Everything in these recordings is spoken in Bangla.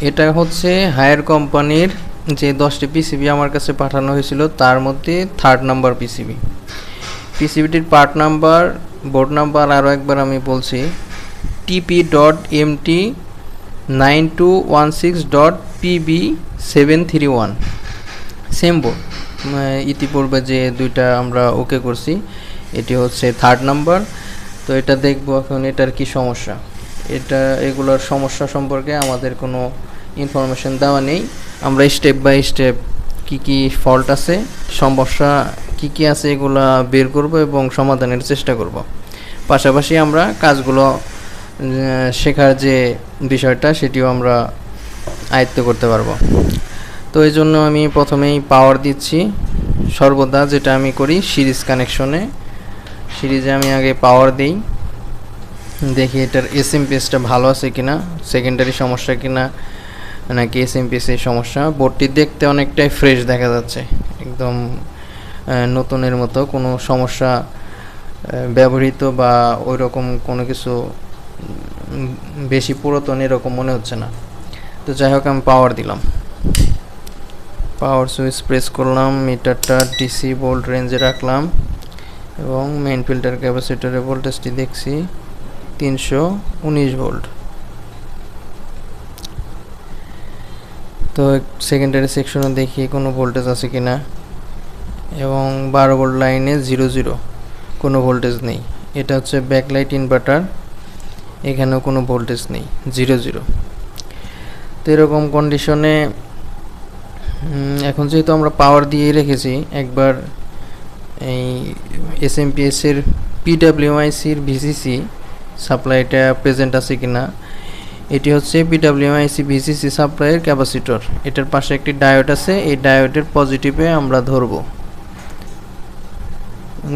এটা হচ্ছে হায়ার কোম্পানির যে 10টি পিসিবি আমার কাছে পাঠানো হয়েছিল তার মধ্যে 3rd নাম্বার পিসিবি। পিসিবিটির পার্ট নাম্বার, বোর্ড নাম্বার আরও একবার আমি বলছি, TP.MT9216.PB731। সেম বোর্ড, ইতিপূর্বে যে দুইটা আমরা ওকে করছি, এটি হচ্ছে 3rd নাম্বার। তো এটা দেখব এখন এটার কি সমস্যা। এগুলোর সমস্যা সম্পর্কে আমাদের কোনো ইনফরমেশন দেওয়া নেই। আমরা স্টেপ বাই স্টেপ কি ফল্ট আছে, সমস্যা কি আছে এগুলো বের করব এবং সমাধানের চেষ্টা করব। পাশাপাশি আমরা কাজগুলো শেখার যে বিষয়টা সেটিও আমরা আয়ত্ত করতে পারবো। তো এই জন্য আমি প্রথমেই পাওয়ার দিচ্ছি সর্বদা, যেটা আমি করি সিরিজ কানেকশনে। সিরিজে আমি আগে পাওয়ার দিই, দেখি এটার এসএমপিএসটা ভালো আছে কিনা, সেকেন্ডারি সমস্যা কিনা নাকি এসএমপিএসের সমস্যা। বোর্ডটি দেখতে অনেকটাই ফ্রেশ দেখা যাচ্ছে, একদম নতুনের মতো, কোনো সমস্যা ব্যবহৃত বা ওই রকম কোনো কিছু বেশি পুরাতন এরকম মনে হচ্ছে না। তো যাই হোক, আমি পাওয়ার দিলাম, পাওয়ার সুইচ প্রেস করলাম, মিটারটা ডিসি ভোল্ট রেঞ্জে রাখলাম এবং মেইন ফিল্টার ক্যাপাসিটরের ভোল্টেজটি দেখছি 319 ভোল্ট। তো সেকেন্ডারি সেকশনে দেখি কোনো ভোল্টেজ আছে কিনা, এবং 12 ভোল্ট লাইনে 00, কোনো ভোল্টেজ নেই। এটা হচ্ছে ব্যাকলাইট ইনভার্টার, এখানেও কোনো ভোল্টেজ নেই, 00। তো এরকম কন্ডিশনে এখন যেহেতু আমরা পাওয়ার দিয়ে রেখেছি, একবার এই এসএমপিএসের পিডাব্লিউআইসির ভিসিসি সাপ্লাইটা প্রেজেন্ট আছে কিনা। এটি হচ্ছে পিডাব্লিউআইসি ভিসিসি সাপ্লাইয়ের ক্যাপাসিটর। এটার পাশে একটি ডায়োড আছে, এই ডায়োডের পজিটিভে আমরা ধরব।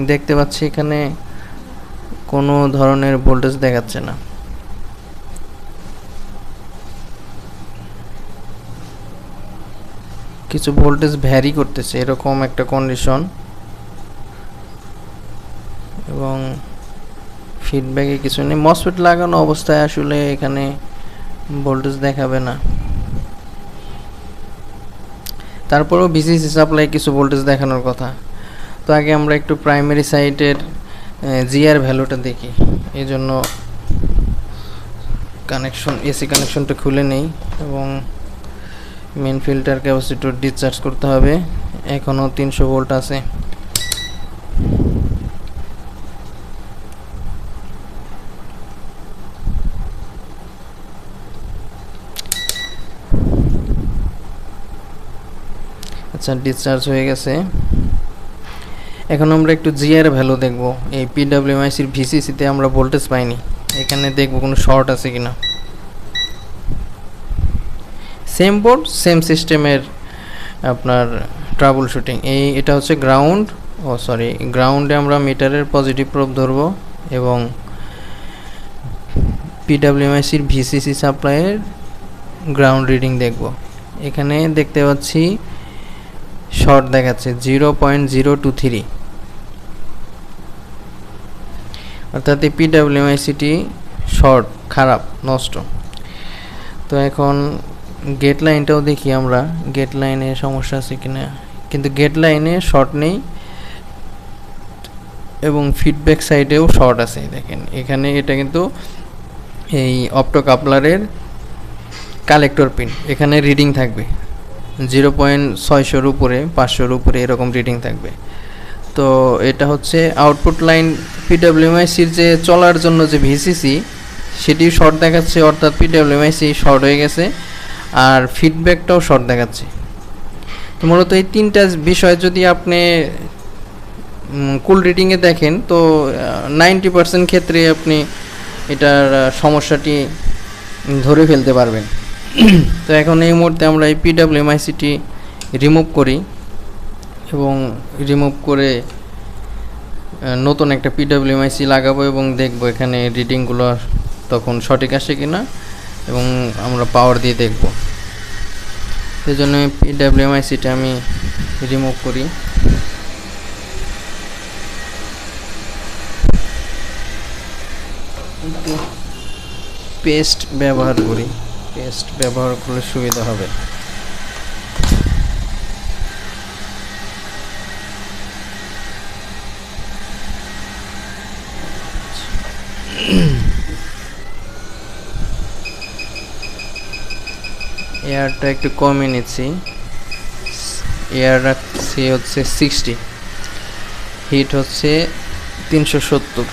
দেখতে পাচ্ছি এখানে কোনো ধরনের ভোল্টেজ দেখাচ্ছে না। কিছু ভোল্টেজ ভ্যারি করতেছে, এরকম একটা কন্ডিশন, এবং ফিডব্যাকে কিছু নেই। মসফেট লাগানো অবস্থায় আসলে এখানে ভোল্টেজ দেখাবে না, তারপরেও ভিসিসি সাপ্লাই কিছু ভোল্টেজ দেখানোর কথা। তো আগে আমরা একটু প্রাইমারি সাইডের জিআর ভ্যালুটা দেখি। এই জন্য এসি কানেকশনটা খুলে নেই এবং মেন ফিল্টার ক্যাপাসিটর ডিসচার্জ করতে হবে। এখনও 300 ভোল্ট আছে। আচ্ছা, ডিসচার্জ হয়ে গেছে। এখন আমরা একটু জিআর ভ্যালু দেখব। এই পিডাব্লিউআইসির ভিসিসিতে আমরা ভোল্টেজ পাইনি, এখানে দেখব কোনো শর্ট আছে কিনা। সেম বোর্ড সেম সিস্টেমের আপনার ট্রাবল শুটিং। এটা হচ্ছে গ্রাউন্ড, গ্রাউন্ডে আমরা মিটারের পজিটিভ প্রোব ধরব এবং পিডাব্লিউআইসির ভিসিসি সাপ্লাইয়ের গ্রাউন্ড রিডিং দেখব। এখানে দেখতে পাচ্ছি শর্ট দেখাচ্ছে 0.023, অর্থাৎ এই পিডাব্লিউআইসিটি শর্ট, খারাপ, নষ্ট। তো এখন গেট লাইনটাও দেখি আমরা, গেট লাইনে সমস্যা আছে কিনা, কিন্তু গেট লাইনে শর্ট নেই এবং ফিডব্যাক সাইডেও শর্ট আছে। দেখেন এখানে এটা কিন্তু এই অপটো কাপলারের কালেক্টর পিন, এখানে রিডিং থাকবে 0.600-র উপরে, 500-র উপরে এরকম রিডিং থাকবে। তো এটা হচ্ছে আউটপুট লাইন পিডাব্লিউআইসির যে চলার জন্য যে ভিসিসি, সেটি শর্ট দেখাচ্ছে, অর্থাৎ পিডাব্লিউআইসি শর্ট হয়ে গেছে, আর ফিডব্যাকটাও শর্ট দেখাচ্ছে। তো মূলত এই তিনটা বিষয় যদি আপনি কুল রিডিংয়ে দেখেন, তো 90% ক্ষেত্রে আপনি এটার সমস্যাটি ধরে ফেলতে পারবেন। তো এখন এই মুহূর্তে আমরা এই পিডাব্লিউআইসিটি রিমুভ করি এবং রিমুভ করে নতুন একটা পিডাব্লিউআইসি লাগাবো এবং দেখব এখানে রিডিংগুলো তখন সঠিক আসে কিনা, এবং আমরা পাওয়ার দিয়ে দেখব। সেই জন্য পিডাব্লিউআইসিটা আমি রিমুভ করি। পেস্ট ব্যবহার করি। পেস্ট ব্যবহার করলে সুবিধা হবে। এয়ারটা একটু কমে নিচ্ছি, এয়ার রাখছি হচ্ছে 60, হিট হচ্ছে 370।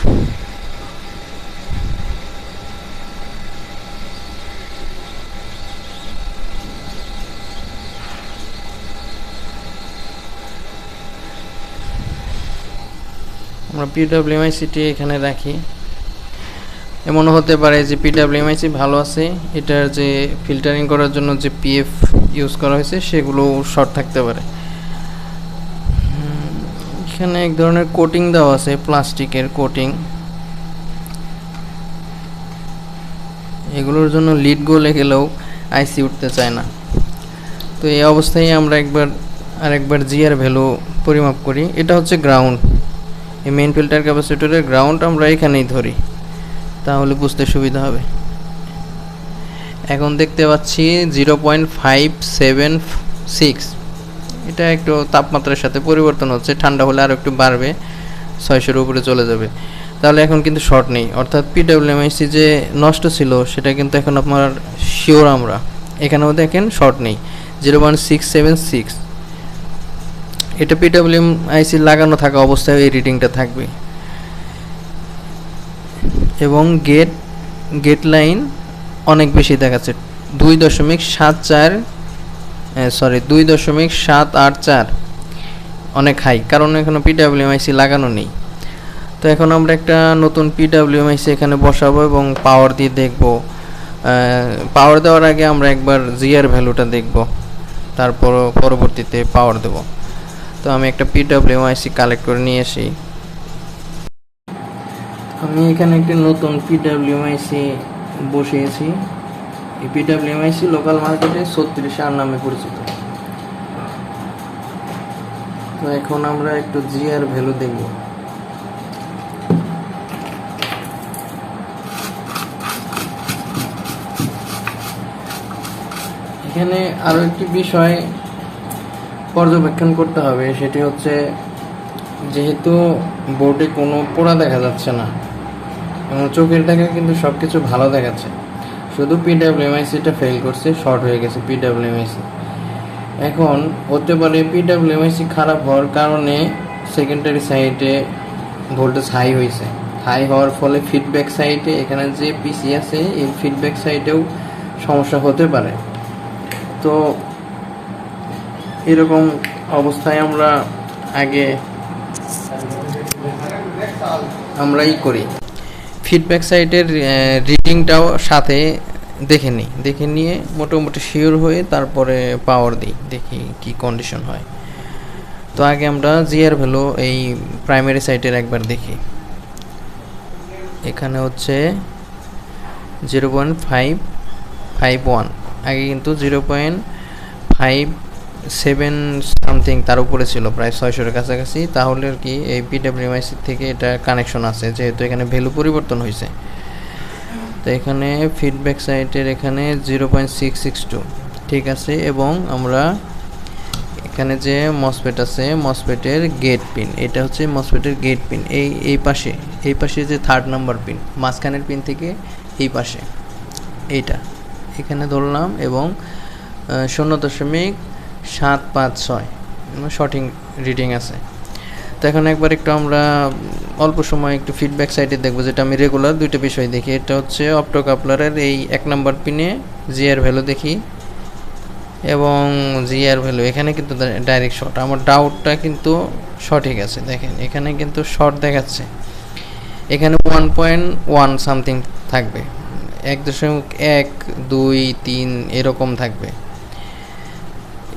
আমরা পিডব্লিউএমআইসিটি এখানে রাখি। এমন হতে পারে যে পিডব্লিউএমআইসি ভালো আছে, এটার যে ফিল্টারিং করার জন্য যে পিএফ ইউজ করা হয়েছে সেগুলো শর্ট থাকতে পারে। এখানে এক ধরনের কোটিং দেওয়া আছে, প্লাস্টিকের কোটিং, এগুলোর জন্য লিড গলে গেলেও আইসি উঠতে চায় না। তো এই অবস্থায় আমরা আরেকবার জিআর ভ্যালু পরিমাপ করি। এটা হচ্ছে গ্রাউন্ড, এই মেইন ফিল্টার ক্যাপাসিটরের গ্রাউন্ড আমরা এখানেই ধরি, তাহলে বুঝতে সুবিধা হবে। এখন দেখতে পাচ্ছি 0.576, এটা একটু তাপমাত্রার সাথে পরিবর্তন হচ্ছে, ঠান্ডা হলে আরও একটু বাড়বে, 600-এর উপরে চলে যাবে। তাহলে এখন কিন্তু শর্ট নেই, অর্থাৎ পিডব্লিউএমআইসি যে নষ্ট ছিল সেটা কিন্তু এখন আপনার শিওর। আমরা এখানেও দেখেন শর্ট নেই, 0.676। এটা পিডব্লিউএমআইসি লাগানো থাকা অবস্থায় এই রিডিংটা থাকবে। এবং গেট লাইন অনেক বেশি দেখাচ্ছে, 2.784, অনেক হাই, কারণ এখানে পিডব্লিউএমআইসি লাগানো নেই। তো এখন আমরা একটা নতুন পিডব্লিউএমআইসি এখানে বসাবো এবং পাওয়ার দিয়ে দেখব। পাওয়ার দেওয়ার আগে আমরা একবার জিআর ভ্যালুটা দেখব, তারপর পরবর্তীতে পাওয়ার দেব। তো আমি একটা পিডব্লিউএমআইসি কালেক্ট করে নিয়ে আসি। আমি এখানে একটি নতুন পিডব্লিউএমআইসি বসিয়েছি। এই পিডব্লিউএমআইসি লোকাল মার্কেটে 36R নামে পরিচিত। তো এখন আমরা একটু জিআর ভ্যালু দেখব। এখানে আরো একটি বিষয় পর্যবেক্ষণ করতে হবে, সেটি হচ্ছে যেহেতু বোর্ডে কোনো পোড়া দেখা যাচ্ছে না এবং চোখের দেখা কিন্তু সব কিছু ভালো দেখাচ্ছে, শুধু পিডব্লিউএমআইসিটা ফেল করছে, শর্ট হয়ে গেছে পিডব্লিউএমআইসি। এখন হতে পারে পিডব্লিউএমআইসি খারাপ হওয়ার কারণে সেকেন্ডারি সাইডে ভোল্টেজ হাই হয়েছে, হাই হওয়ার ফলে ফিডব্যাক সাইডে এখানে যে পিসি আছে এই ফিডব্যাক সাইডেও সমস্যা হতে পারে। তো এরকম অবস্থায় আমরা আগে আমরাই করি, ফিডব্যাক সাইটের রিডিংটাও সাথে দেখে নিয়ে মোটামুটি শিওর হয়ে তারপরে পাওয়ার দিই, দেখি কি কন্ডিশন হয়। তো আগে আমরা জিআর ভ্যালু এই প্রাইমারি সাইটের একবার দেখি। এখানে হচ্ছে 0.551, আগে কিন্তু 0.57 সামথিং তার উপরে ছিল, প্রায় 600-এর কাছাকাছি। তাহলে আর কি এই পিডব্লিউএমআইসি থেকে এটা কানেকশন আছে, যেহেতু এখানে ভ্যালু পরিবর্তন হয়েছে। তো এখানে ফিডব্যাক সাইটের এখানে 0.662 ঠিক আছে। এবং আমরা এখানে যে মসফেট আছে, মসফেটের গেট পিন, এটা হচ্ছে মসফেটের গেট পিন, এই পাশে যে 3rd নাম্বার পিন, মাঝখানের পিন থেকে এই পাশে এইটা এখানে ধরলাম এবং 0.756 সঠিক রিডিং আছে। তো এখন একবার একটু আমরা অল্প সময় একটু ফিডব্যাক সাইটে দেখবো, যেটা আমি রেগুলার দুইটা বিষয় দেখি। এটা হচ্ছে অপ্টোকাপলারের এই 1 নাম্বার পিনে জিআর ভ্যালু দেখি এবং জিআর ভ্যালু এখানে কিন্তু ডাইরেক্ট শর্ট। আমার ডাউটটা কিন্তু সঠিক আছে, দেখেন এখানে কিন্তু শর্ট দেখাচ্ছে, এখানে 1.1 সামথিং থাকবে, 1.123 এরকম থাকবে,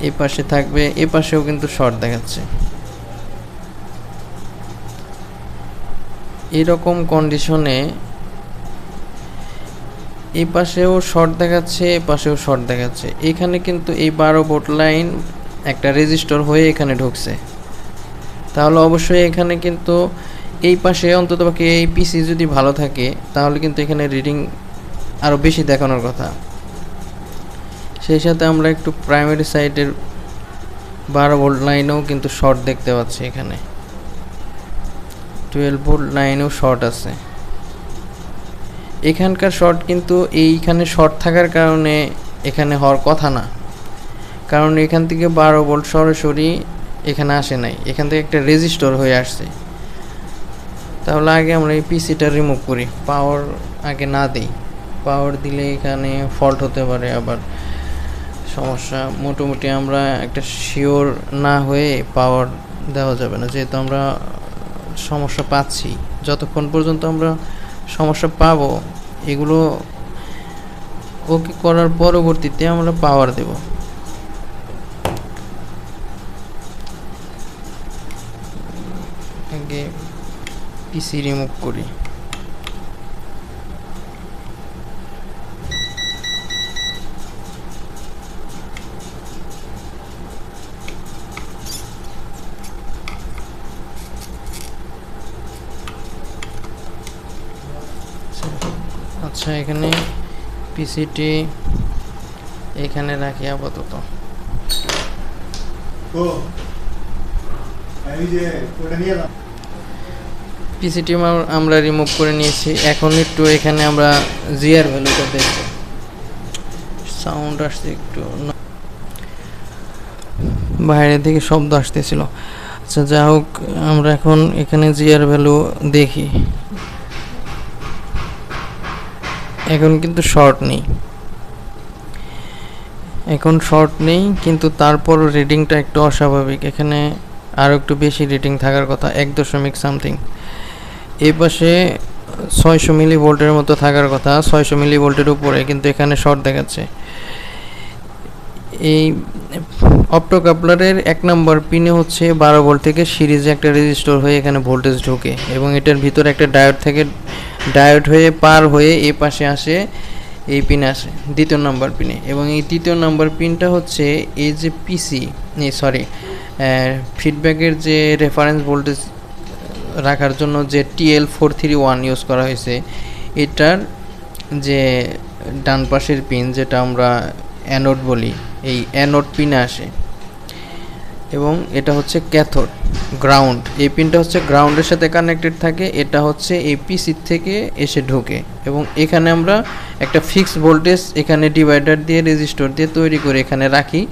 এই পাশে থাকবে, এ পাশেও কিন্তু শর্ট দেখাচ্ছে। এরকম কন্ডিশনে এই পাশেও শর্ট দেখাচ্ছে, এ পাশেও শর্ট দেখাচ্ছে। এখানে কিন্তু এই 12 ভোল্ট লাইন একটা রেজিস্টর হয়ে এখানে ঢুকছে, তাহলে অবশ্যই এখানে কিন্তু এই পাশে অন্ততপক্ষে এই পিসি যদি ভালো থাকে তাহলে কিন্তু এখানে রিডিং আরও বেশি দেখানোর কথা। সেই সাথে আমরা একটু প্রাইমারি সাইডের 12 ভোল্ট লাইনেও কিন্তু শর্ট দেখতে পাচ্ছি। এখানে 12 ভোল্ট লাইনেও শর্ট আছে। এখানকার শর্ট কিন্তু এইখানে শর্ট থাকার কারণে এখানে হওয়ার কথা না, কারণ এখান থেকে 12 ভোল্ট সরাসরি এখানে আসে নাই, এখান থেকে একটা রেজিস্টর হয়ে আসছে। তাহলে আগে আমরা এই পিসিটা রিমুভ করি, পাওয়ার আগে না দিই। পাওয়ার দিলে এখানে ফল্ট হতে পারে, আবার সমস্যা। মোটামুটি আমরা একটা শিওর না হয়ে পাওয়ার দেওয়া যাবে না, যেহেতু আমরা সমস্যা পাচ্ছি। যতক্ষণ পর্যন্ত আমরা সমস্যা পাবো, এগুলো ওকে করার পরবর্তীতে আমরা পাওয়ার দেব। আগে পিসি রিমুভ করি। আচ্ছা, এখানে পিসিটি এখানে রাখি আপাতত। পিসিটি আমরা রিমুভ করে নিয়েছি। এখন একটু এখানে আমরা জিআর ভ্যালুটা দেখব। সাউন্ড আসছে একটু, বাইরে থেকে শব্দ আসতেছিল। আচ্ছা, যা হোক, আমরা এখন এখানে জিআর ভ্যালু দেখি। এখন কিন্তু শর্ট নেই, কিন্তু তারপর রিডিংটা একটু অস্বাভাবিক। এখানে আরও একটু বেশি রিডিং থাকার কথা, 1 সামথিং। এই পাশে 600 মিলি ভোল্টের মতো থাকার কথা, 600 মিলি ভোল্টের উপরে, কিন্তু এখানে শর্ট দেখাচ্ছে। এই অপ্টোকাপলারের 1 নম্বর পিনে হচ্ছে 12 ভোল্ট থেকে সিরিজে একটা রেজিস্টর হয়ে এখানে ভোল্টেজ ঢোকে, এবং এটার ভিতরে একটা ডায়োড হয়ে পার হয়ে এই পাশে আসে, এই পিনে আসে 2 নম্বর পিনে। এবং এই 2 নম্বর পিনটা হচ্ছে এই যে ফিডব্যাকের যে রেফারেন্স ভোল্টেজ রাখার জন্য যে TL431 ইউজ করা হয়েছে, এটার যে ডান পাশের পিন, যেটা আমরা অ্যানোড বলি, এই অ্যানোড পিনে আসে। এবং এটা হচ্ছে ক্যাথোড, গ্রাউন্ড। এই পিনটা হচ্ছে গ্রাউন্ডের সাথে কানেক্টেড থাকে। এটা হচ্ছে এই পিসির থেকে এসে ঢোকে, এবং এখানে আমরা একটা ফিক্সড ভোল্টেজ এখানে ডিভাইডার দিয়ে, রেজিস্টর দিয়ে তৈরি করে এখানে রাখি,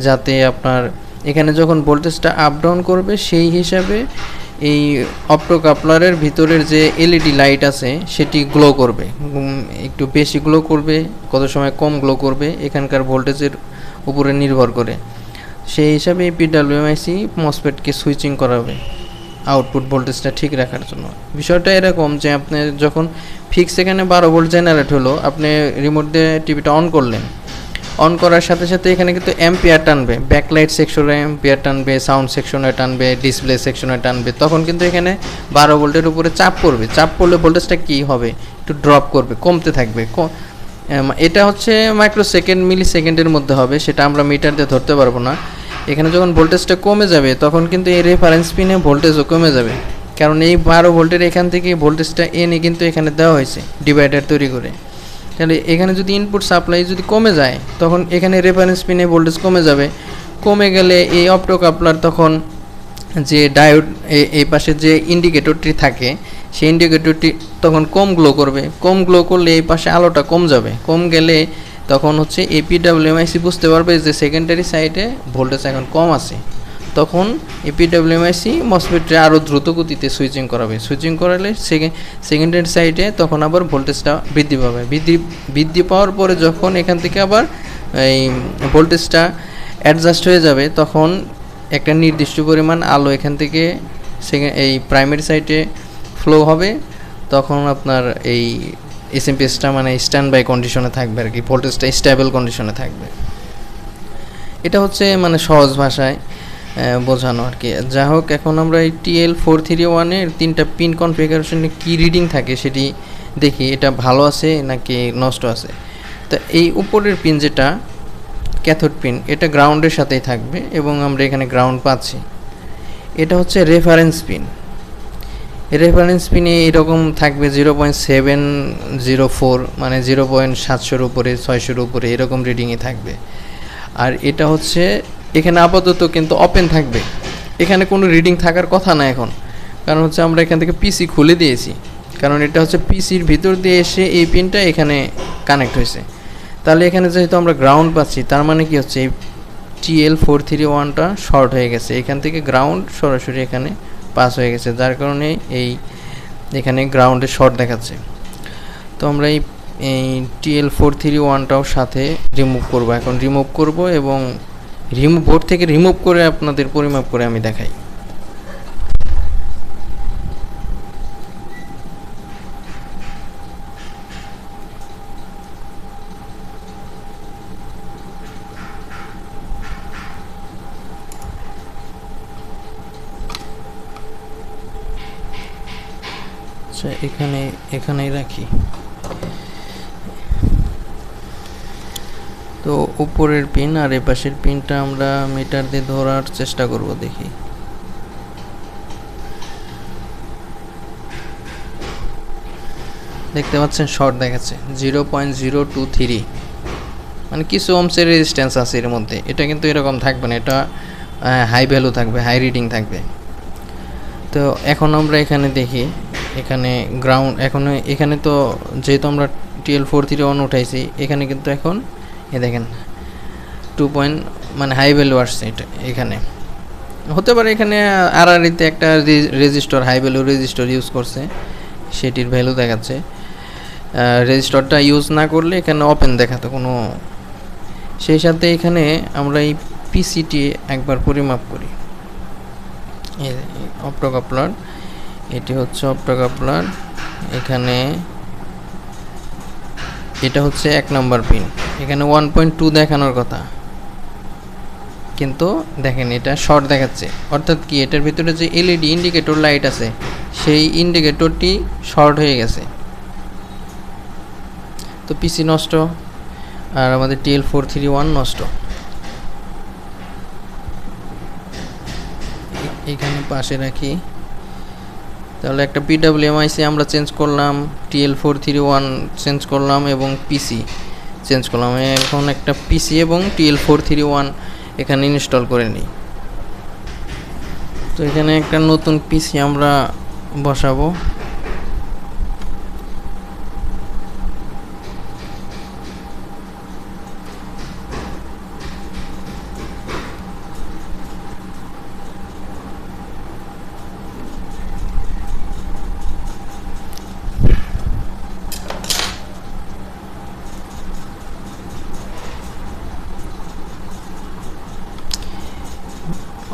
যাতে আপনার এখানে যখন ভোল্টেজটা আপ ডাউন করবে, সেই হিসাবে এই অপ্টোকাপলারের ভিতরের যে এলইডি লাইট আছে সেটি গ্লো করবে, একটু বেশি গ্লো করবে, কত সময় কম গ্লো করবে, এখানকার ভোল্টেজের উপরে নির্ভর করে। সেই হিসাবে এই পিডব্লিউএমআইসি মসফেটকে সুইচিং করাবে আউটপুট ভোল্টেজটা ঠিক রাখার জন্য। বিষয়টা এরকম যে আপনি যখন ফিক্স এখানে 12 ভোল্ট জেনারেট হলো, আপনি রিমোট দিয়ে টিভিটা অন করলেন, অন করার সাথে সাথে এখানে কিন্তু অ্যাম্পিয়ার টানবে, ব্যাকলাইট সেকশনে অ্যাম্পিয়ার টানবে, সাউন্ড সেকশনে টানবে, ডিসপ্লে সেকশনে টানবে। তখন কিন্তু এখানে 12 ভোল্টের উপরে চাপ পড়বে। চাপ পড়লে ভোল্টেজটা কী হবে, একটু ড্রপ করবে, কমতে থাকবে। এটা হচ্ছে মাইক্রোসেকেন্ড, মিলি সেকেন্ডের মধ্যে হবে, সেটা আমরা মিটার দিয়ে ধরতে পারবো না। এখানে যখন ভোল্টেজটা কমে যাবে, তখন কিন্তু এই রেফারেন্স পিনে ভোল্টেজও কমে যাবে, কারণ এই 12 ভোল্টের এখান থেকে ভোল্টেজটা এনে কিন্তু এখানে দেওয়া হয়েছে ডিভাইডার তৈরি করে। তাহলে এখানে যদি ইনপুট সাপ্লাই যদি কমে যায়, তখন এখানে রেফারেন্স পিনে ভোল্টেজ কমে যাবে। কমে গেলে এই অপ্টোকাপলার তখন যে ডায়োড এই পাশে যে ইন্ডিকেটরটি থাকে, সেই ইন্ডিকেটরটি তখন কম গ্লো করবে। কম গ্লো করলে এই পাশে আলোটা কম যাবে। কম গেলে তখন হচ্ছে এই পিডব্লিউএমআইসি বুঝতে পারবে যে সেকেন্ডারি সাইডে ভোল্টেজ এখন কম আছে। তখন এই পিডব্লিউএমআইসি মসফেটে আরও দ্রুত গতিতে সুইচিং করাবে। সুইচিং করালে সেকেন্ডারি সাইডে তখন আবার ভোল্টেজটা বৃদ্ধি পাবে। বৃদ্ধি পাওয়ার পরে যখন এখান থেকে আবার এই ভোল্টেজটা অ্যাডজাস্ট হয়ে যাবে, তখন একটা নির্দিষ্ট পরিমাণ আলো এখান থেকে এই প্রাইমারি সাইডে ফ্লো হবে। তখন আপনার এই এসএমপিএসটা মানে স্ট্যান্ড বাই কন্ডিশনে থাকবে আর কি, ভোল্টেজটা স্টেবল কন্ডিশনে থাকবে। এটা হচ্ছে মানে সহজ ভাষায় বোঝানো আর কি। যা হোক, এখন আমরা এই TL431-এর 3টা পিন কনফিগারেশনে কী রিডিং থাকে সেটি দেখি, এটা ভালো আছে নাকি নষ্ট আছে। তো এই উপরের পিন যেটা ক্যাথোড পিন, এটা গ্রাউন্ডের সাথেই থাকবে, এবং আমরা এখানে গ্রাউন্ড পাচ্ছি। এটা হচ্ছে রেফারেন্স পিন। রেফারেন্স পিনে এরকম থাকবে 0.704, মানে 0.700-র উপরে 600-র উপরে এরকম রিডিংই থাকবে। আর এটা হচ্ছে এখানে আপাতত কিন্তু ওপেন থাকবে, এখানে কোনো রিডিং থাকার কথা না এখন, কারণ হচ্ছে আমরা এখান থেকে পিসি খুলে দিয়েছি, কারণ এটা হচ্ছে পিসির ভিতর দিয়ে এসে এই পিনটা এখানে কানেক্ট হয়েছে। তাহলে এখানে যেহেতু আমরা গ্রাউন্ড পাচ্ছি, তার মানে কি হচ্ছে এই TL431টা শর্ট হয়ে গেছে, এখান থেকে গ্রাউন্ড সরাসরি এখানে পাস হয়ে গেছে, যার কারণে এখানে গ্রাউন্ডে শর্ট দেখাচ্ছে। তো আমরা এই TL431টাও সাথে রিমুভ করব, এখন রিমুভ করব এবং বোর্ড থেকে রিমুভ করে আপনাদের পরিমাপ করে আমি দেখাই। আচ্ছা, এখানেই রাখি। তো উপরের পিন আর এ পাশের পিনটা আমরা মিটার দিয়ে ধরার চেষ্টা করব, দেখি। দেখতে পাচ্ছেন শর্ট দেখাচ্ছে 0.023, মানে কিছু ওহমসের রেজিস্ট্যান্স আছে এর মধ্যে। এটা কিন্তু এরকম থাকবে না, এটা হাই ভ্যালু থাকবে, হাই রিডিং থাকবে। তো এখন আমরা এখানে দেখি, এখানে গ্রাউন্ড এখানে তো যেহেতু আমরা TL431 উঠাইছি, এখানে কিন্তু এখন দেখেন 2 মানে হাই ভ্যালু আসছে। এটা এখানে হতে পারে এখানে আরআরইতে একটা register, high value register use করছে, সেটির ভ্যালু দেখাচ্ছে। রেজিস্টারটা ইউজ না করলে এখানে ওপেন দেখাতো কোনো। সেই সাথে এখানে আমরা এই পিসিটি একবার পরিমাপ করি। অপ্টোকাপলার, এটি হচ্ছে অপ্টোকাপলার, এখানে এটা হচ্ছে 1 নম্বর পিন, এখানে 1.2 দেখানোর কথা, কিন্তু দেখেন এটা শর্ট দেখাচ্ছে। অর্থাৎ কি, এটার ভিতরে যে এলইডি ইন্ডিকেটর লাইট আছে, সেই ইন্ডিকেটরটি শর্ট হয়ে গেছে। তো পিসি নষ্ট আর আমাদের TL431 নষ্ট। এখানে পাশে রাখি। তাহলে একটা PWMIC আমরা চেঞ্জ করলাম, TL431 চেঞ্জ করলাম এবং পিসি চেঞ্জ করলাম। এখন একটা পিসি এবং TL431 এখানে ইনস্টল করে নিই। তো এখানে একটা নতুন পিসি আমরা বসাবো।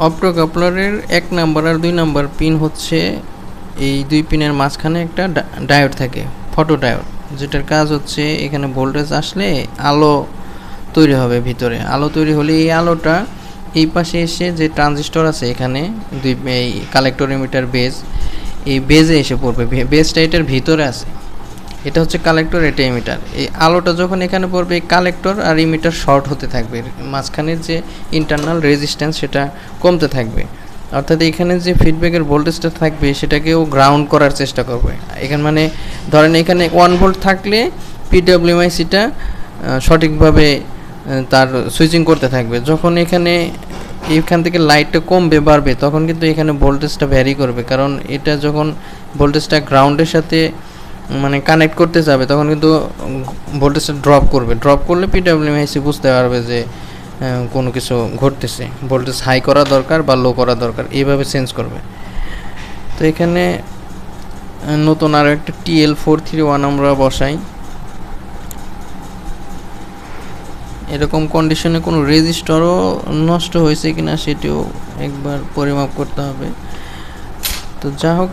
অপ্টোকাপলারের 1 নাম্বার আর 2 নাম্বার পিন হচ্ছে, এই 2 পিনের মাঝখানে একটা ডায়োড থাকে, ফটো ডায়োড, যেটার কাজ হচ্ছে এখানে ভোল্টেজ আসলে আলো তৈরি হবে। ভিতরে আলো তৈরি হলে এই আলোটা এই পাশে এসে যে ট্রানজিস্টর আছে এখানে এই কালেক্টর এমিটার বেজ, এই বেজে এসে পড়বে। বেজটা এটার ভিতরে আছে, এটা হচ্ছে কালেক্টর, এটা এমিটার। এই আলোটা যখন এখানে পড়বে, এই কালেক্টর আর এমিটার শর্ট হতে থাকবে, মাঝখানের যে ইন্টারনাল রেজিস্ট্যান্স সেটা কমতে থাকবে। অর্থাৎ এখানে যে ফিডব্যাকের ভোল্টেজটা থাকবে সেটাকেও গ্রাউন্ড করার চেষ্টা করবে। এখানে মানে ধরেন এখানে 1 ভোল্ট থাকলে PWMICটা সঠিকভাবে তার সুইচিং করতে থাকবে। যখন এখান থেকে লাইটটা কমবে বাড়বে, তখন কিন্তু এখানে ভোল্টেজটা ভ্যারি করবে, কারণ এটা যখন ভোল্টেজটা গ্রাউন্ডের সাথে মানে কানেক্ট করতে যাবে, তখন কিন্তু ভোল্টেজটা ড্রপ করবে। ড্রপ করলে PWMIC বুঝতে পারবে যে কোনো কিছু ঘটতেছে, ভোল্টেজ হাই করা দরকার বা লো করা দরকার, এইভাবে চেঞ্জ করবে। তো এখানে নতুন আরও একটা TL431 আমরা বসাই। এরকম কন্ডিশনে কোনো রেজিস্টারও নষ্ট হয়েছে কিনা সেটিও একবার পরিমাপ করতে হবে। তো যা হোক,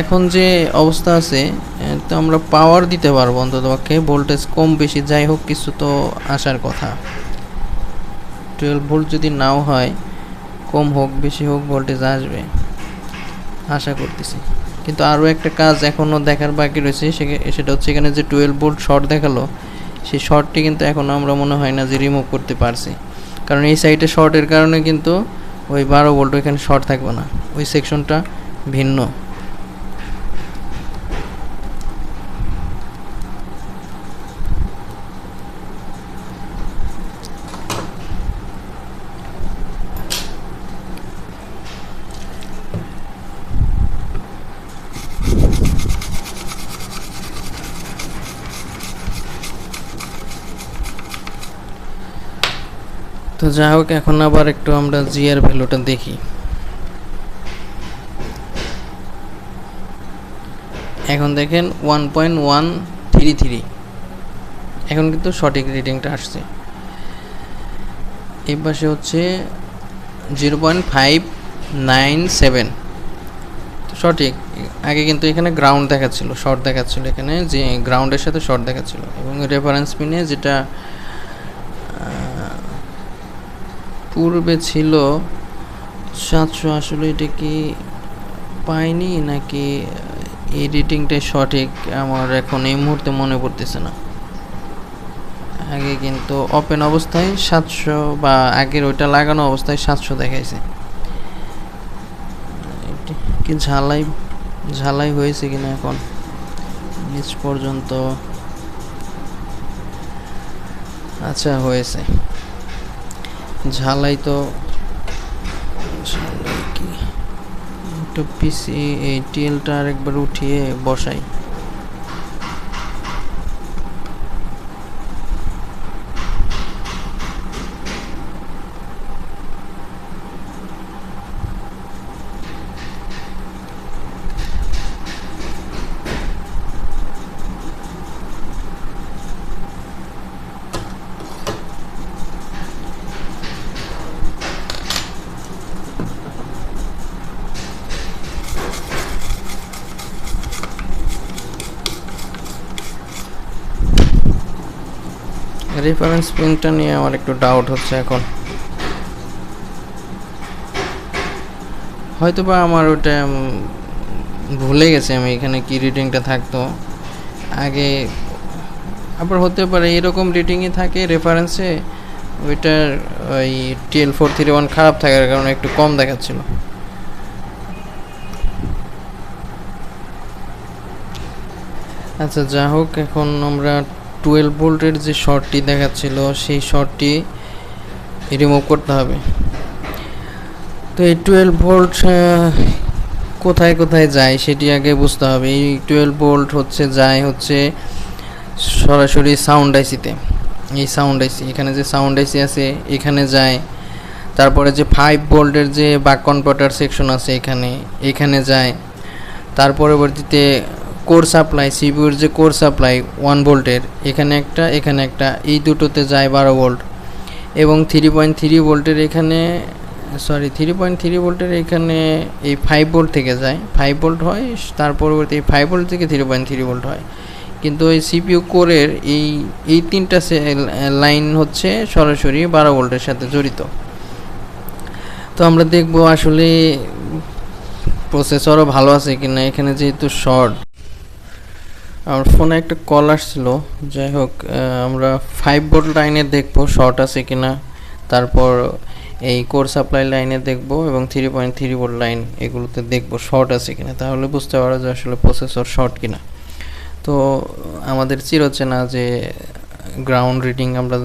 এখন যে অবস্থা আছে, তো আমরা পাওয়ার দিতে পারবো অন্ততপক্ষে, ভোল্টেজ কম বেশি যাই হোক কিছু তো আসার কথা। 12 ভোল্ট যদি নাও হয়, কম হোক বেশি হোক ভোল্টেজ আসবে আশা করতেছি। কিন্তু আরও একটা কাজ এখনও দেখার বাকি রয়েছে, সেটা হচ্ছে এখানে যে 12 ভোল্ট শর্ট দেখালো, সেই শর্টটি কিন্তু এখনও আমরা মনে হয় না যে রিমুভ করতে পারছি, কারণ এই সাইডে শর্টের কারণে কিন্তু ওই 12 ভোল্ট এখানে শর্ট থাকবে না, ওই সেকশনটা ভিন্ন। তো যাই হোক, এখন আবার একটু আমরা জিআর ভ্যালুটা দেখি। এখন দেখেন 1.133, এখন কিন্তু সঠিক রিডিংটা আসছে। এই পাশে হচ্ছে 0.597, সঠিক। আগে কিন্তু এখানে গ্রাউন্ড দেখাচ্ছিল, শর্ট দেখাচ্ছিল, এখানে যে গ্রাউন্ডের সাথে শর্ট দেখাচ্ছিল, এবং রেফারেন্স পিনে যেটা পূর্বে ছিল 700, আসলে এটা কি পাইনি নাকি এই রিডিংটাই সঠিক আমার এখন এই মুহূর্তে মনে পড়তেছে না। আগে কিন্তু ওপেন অবস্থায় 700 বা আগের ওইটা লাগানো অবস্থায় 700 দেখাইছে। কি ঝালাই হয়েছে কিনা এখন নিচ পর্যন্ত? আচ্ছা, হয়েছে ঝালাই। তো কি একটু পিসি এই টিএলটা আরেকবার উঠিয়ে বসাই। রেফারেন্স পিনটা নিয়ে আমার একটু ডাউট হচ্ছে এখন, হয়তো বা আমার ওটা ভুলে গেছি আমি এখানে কি রিডিংটা থাকতো আগে। আবার হতে পারে এরকম রিডিংই থাকে রেফারেন্সে, ওইটার ওই TL431 খারাপ থাকার কারণে একটু কম দেখাচ্ছিল। আচ্ছা, যা হোক, এখন আমরা 12 ভোল্টের যে শর্টটি দেখাচ্ছিল সেই শর্টটি রিমুভ করতে হবে। তো এই 12 ভোল্ট কোথায় কোথায় যায় সেটি আগে বুঝতে হবে। এই 12 ভোল্ট হচ্ছে সরাসরি সাউন্ড আইসিতে। এই সাউন্ড আইসি, এখানে যে সাউন্ড আইসি আছে এখানে যায়। তারপরে যে 5 ভোল্টের যে বাক কনভার্টার সেকশন আছে এখানে যায়। তার পরবর্তীতে কোর সাপ্লাই, সিপিইউর যে কোর সাপ্লাই 1 ভোল্টের, এখানে একটা, এই দুটোতে যায় 12 ভোল্ট। এবং 3.3 ভোল্টের এখানে 3.3 ভোল্টের এখানে এই 5 ভোল্ট থেকে যায়, 5 ভোল্ট হয়। তার পরবর্তী এই 5 ভোল্ট থেকে 3.3 ভোল্ট হয়। কিন্তু ওই সিপিইউ কোরের এই তিনটা লাইন হচ্ছে সরাসরি 12 ভোল্টের সাথে জড়িত। তো আমরা দেখব আসলে প্রসেসরও ভালো আছে কিনা। এখানে যেহেতু শর্ট, আমার ফোনে একটা কল আসছিল, যাই হোক আমরা 5 ভোল্ট লাইনে দেখবো শর্ট আছে কিনা, তারপর এই কোর সাপ্লাই লাইনে দেখব এবং 3.3 ভোল্ট লাইন এগুলোতে দেখব শর্ট আছে কিনা, তাহলে বুঝতে পারা যায় আসলে প্রসেসর শর্ট কিনা। তো আমাদের চিরচেনা যে গ্রাউন্ড রিডিং আমরা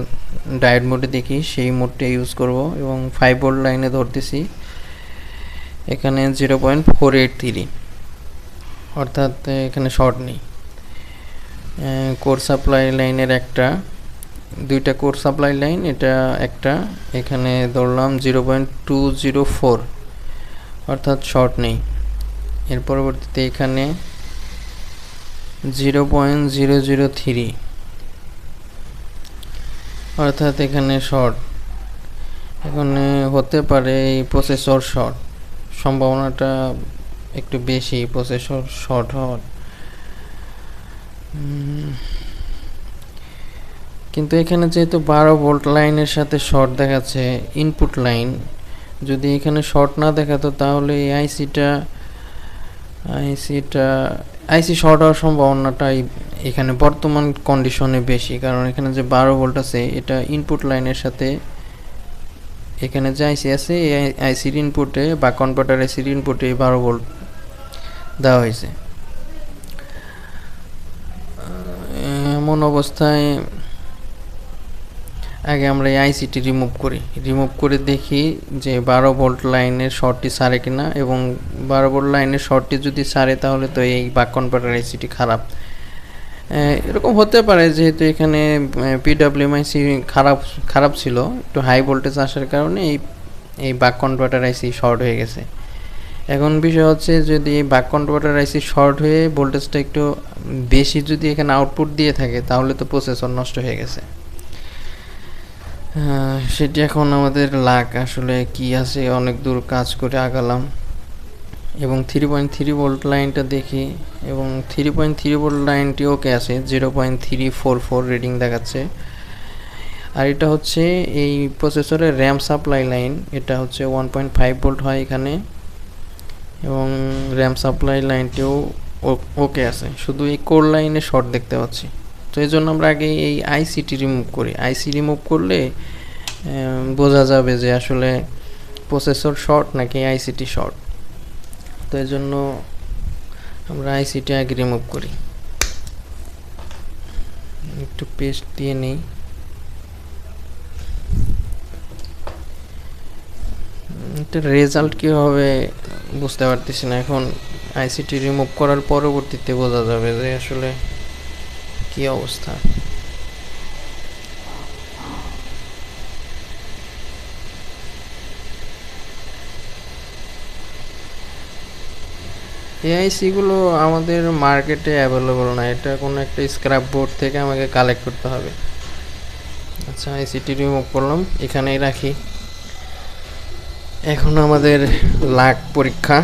ডায়োড মোডে দেখি সেই মোডটা ইউজ করব এবং 5 ভোল্ট লাইনে ধরতেছি। এখানে 0.483, অর্থাৎ এখানে শর্ট নেই। কোর সাপ্লাই লাইনের দুইটা কোর সাপ্লাই লাইন, এটা একটা, এখানে ধরলাম 0.204, অর্থাৎ শর্ট নেই। এর পরবর্তীতে এখানে 0.003, অর্থাৎ এখানে শর্ট। এখানে হতে পারে এই প্রসেসর শর্ট, সম্ভাবনাটা একটু বেশি প্রসেসর শর্ট হওয়ার। কিন্তু এখানে যেহেতু 12 ভোল্ট লাইনের সাথে শর্ট দেখাচ্ছে ইনপুট লাইন, যদি এখানে শর্ট না দেখাতো তাহলে এই আইসি শর্ট হওয়ার সম্ভাবনাটাই এখানে বর্তমান কন্ডিশনে বেশি, কারণ এখানে যে 12 ভোল্ট আছে এটা ইনপুট লাইনের সাথে, এখানে যে আইসি আছে এই আইসির ইনপুটে বা কনভার্টার আইসির ইনপুটে 12 ভোল্ট দেওয়া হয়েছে। এমন অবস্থায় আগে আমরা এই আইসিটি রিমুভ করে দেখি যে 12 ভোল্ট লাইনের শর্টটি সারে কিনা, এবং 12 ভোল্ট লাইনের শর্টটি যদি সারে তাহলে তো এই বাক কনভার্টার আইসিটি খারাপ। এরকম হতে পারে যেহেতু এখানে পিডব্লিউএমআইসি খারাপ ছিল, একটু হাই ভোল্টেজ আসার কারণে এই বাক কনভার্টার আইসি শর্ট হয়ে গেছে। এখন বিষয় হচ্ছে যদি এই বাক কনভার্টার আইসি শর্ট হয়ে ভোল্টেজটা একটু বেশি যদি এখানে আউটপুট দিয়ে থাকে তাহলে তো প্রসেসর নষ্ট হয়ে গেছে। সেটি এখন আমাদের লাক, আসলে কি আছে, অনেক দূর কাজ করে আগালাম এবং 3.3 ভোল্ট লাইনটা দেখি এবং 3.3 ভোল্ট লাইনটি ওকে আছে, 0.344 রিডিং দেখাচ্ছে। আর এটা হচ্ছে এই প্রসেসরের র্যাম সাপ্লাই লাইন, এটা হচ্ছে 1.5 ভোল্ট হয় এখানে এবং র্যাম সাপ্লাই লাইনটিও ওকে আছে, শুধু এই কোর লাইনে শর্ট দেখতে পাচ্ছি। তো এই জন্য আমরা আগে এই আইসিটি রিমুভ করি। আইসি রিমুভ করলে বোঝা যাবে যে আসলে প্রসেসর শর্ট নাকি আইসিটি শর্ট। তো এই জন্য আমরা আইসিটি আগে রিমুভ করি। একটু পেস্ট দিয়ে নেই। এটা রেজাল্ট কী হবে বুঝতে পারতেছি না, এখন আইসিটি রিমুভ করার পরবর্তীতে বোঝা যাবে যে আসলে কী অবস্থা। এআইসিগুলো আমাদের মার্কেটে অ্যাভেলেবল না, এটা কোনো একটা স্ক্র্যাপ বোর্ড থেকে আমাকে কালেক্ট করতে হবে। আচ্ছা, আইসিটি রিমুভ করলাম, এখানেই রাখি। এখন আমাদের লাক পরীক্ষা।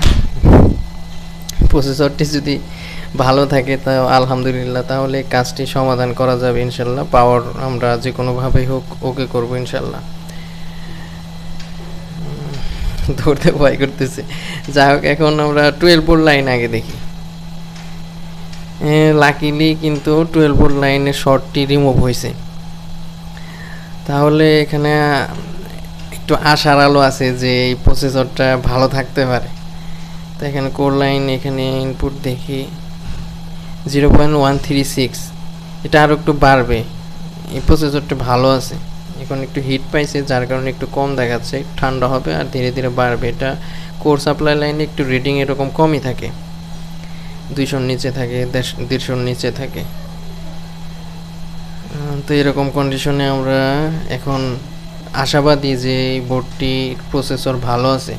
প্রসেসরটি যদি ভালো থাকে তা আলহামদুলিল্লাহ, তাহলে কাজটি সমাধান করা যাবে ইনশাল্লাহ। পাওয়ার আমরা যে কোনোভাবেই হোক ওকে করবো ইনশাল্লাহ। ধরতে ভয় করতেছে। যাই হোক, এখন আমরা 12 ভোল্ট লাইন আগে দেখি। লাকিলি কিন্তু 12 ভোল্ট লাইনের শর্টটি রিমুভ হয়েছে, তাহলে এখানে একটু আশার আলো আছে যে এই প্রসেসরটা ভালো থাকতে পারে। তো এখানে কোর লাইন, এখানে ইনপুট দেখি 0.136, এটা আরও একটু বাড়বে। এই প্রসেসরটা ভালো আছে, এখন একটু হিট পাইছে যার কারণে একটু কম দেখাচ্ছে, ঠান্ডা হবে আর ধীরে ধীরে বাড়বে। এটা কোর সাপ্লাই লাইনে একটু রিডিং এরকম কমই থাকে, 200 নিচে থাকে, 150 নিচে থাকে। তো এরকম কন্ডিশনে আমরা এখন আশাবাদী যে এই বোর্ডটি প্রসেসর ভালো আছে।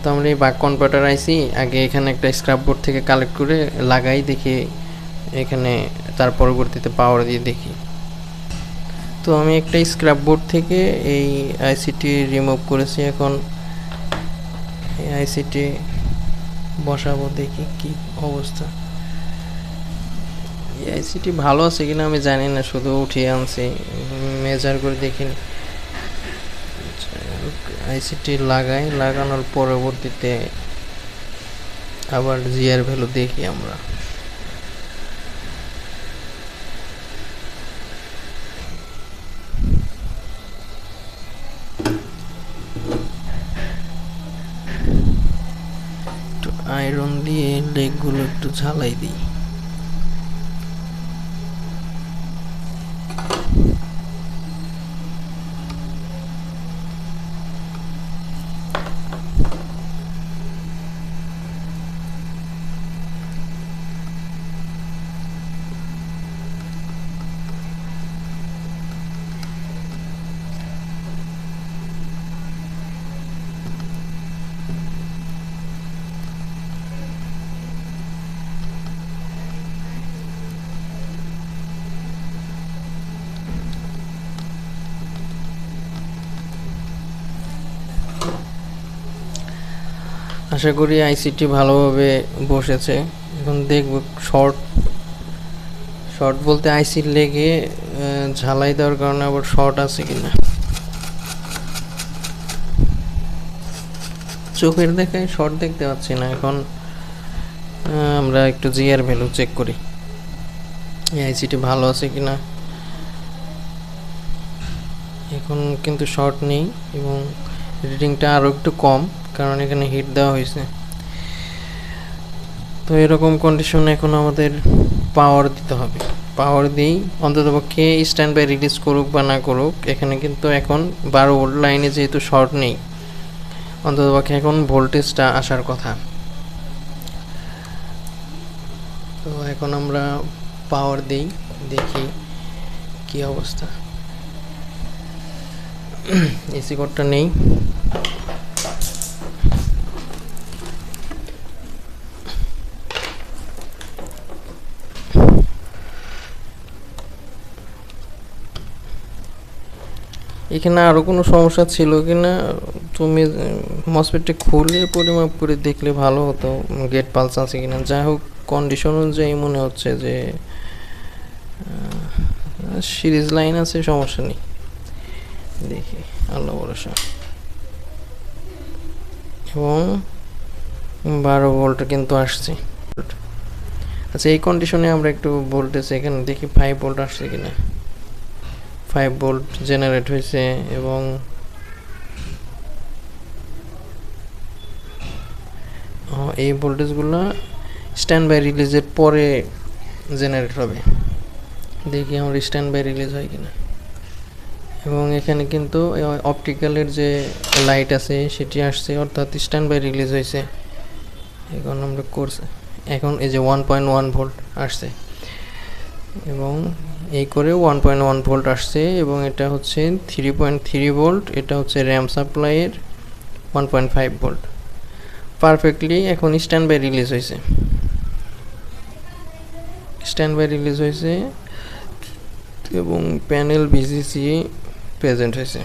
তো আমরা এই বাক কনভার্টার আইসি আগে এখানে একটা স্ক্র্যাপ বোর্ড থেকে কালেক্ট করে লাগাই, দেখি এখানে তার পরবর্তীতে পাওয়ার দিয়ে দেখি। তো আমি একটা স্ক্র্যাপ বোর্ড থেকে এই আইসিটি রিমুভ করেছি, এখন এই আইসিটি বসাবো, দেখি কি অবস্থা। এই আইসিটি ভালো আছে কিনা আমি জানি না, শুধু উঠিয়ে আনছি, মেজার করে দেখিনি। আইসিটি লাগানোর পরবর্তীতে আবার জিআর ভ্যালু দেখি আমরা। একটু আয়রন দিয়ে লেগগুলো একটু ঝালাই দিই। আশা করি আইসিটি ভালোভাবে বসেছে। এখন দেখব শর্ট বলতে আইসির লেগে ঝালাই দেওয়ার কারণে আবার শর্ট আছে কিনা। চোখের দেখায় শর্ট দেখতে পাচ্ছি না। এখন আমরা একটু জিআর ভ্যালু চেক করি, এই আইসিটি ভালো আছে কিনা। এখন কিন্তু শর্ট নেই এবং রিডিংটা আরও একটু কম, কারণ এখানে হিট দেওয়া হয়েছে। তো এরকম কন্ডিশনে এখন আমাদের পাওয়ার দিতে হবে। পাওয়ার দিই, অন্ততপক্ষে স্ট্যান্ড বাই রিলিজ করুক বা না করুক, এখানে কিন্তু এখন 12 ভোল্ট লাইনে যেহেতু শর্ট নেই, অন্ততপক্ষে এখন ভোল্টেজটা আসার কথা। তো এখন আমরা পাওয়ার দেই, দেখি কি অবস্থা। এসি কোডটা নেই। এখানে আরও কোনো সমস্যা ছিল কি না, তুমি মসফেটটা খুলে পরিমাপ করে দেখলে ভালো হতো, গেট পালস আছে কিনা। যাই হোক, কন্ডিশন অনুযায়ী মনে হচ্ছে যে সিরিজ লাইন আছে, সমস্যা নেই। দেখি, আল্লাহ ভরসা। এবং 12 ভোল্ট কিন্তু আসছে। আচ্ছা, এই কন্ডিশনে আমরা একটু ভোল্টেজ এখানে দেখি 5 ভোল্ট আসছে কিনা। 5 ভোল্ট জেনারেট হয়েছে এবং এই ভোল্টেজগুলো স্ট্যান্ড বাই রিলিজের পরে জেনারেট হবে। দেখি আমার স্ট্যান্ড বাই রিলিজ হয় কিনা। এবং এখানে কিন্তু অপটিক্যালের যে লাইট আছে সেটি আসছে, অর্থাৎ স্ট্যান্ড বাই রিলিজ হয়েছে। এখন আমরা করছে, এখন এই যে 1.1 ভোল্ট আসছে এবং এই করে 1.1 ভোল্ট আসছে এবং এটা হচ্ছে 3.3 ভোল্ট। এটা হচ্ছে র্যাম সাপ্লাইয়ের 1.5 ভোল্ট। পারফেক্টলি এখন স্ট্যান্ড বাই রিলিজ হয়েছে, স্ট্যান্ড বাই রিলিজ হয়েছে এবং প্যানেল ভিসিসি প্রেজেন্ট হয়েছে।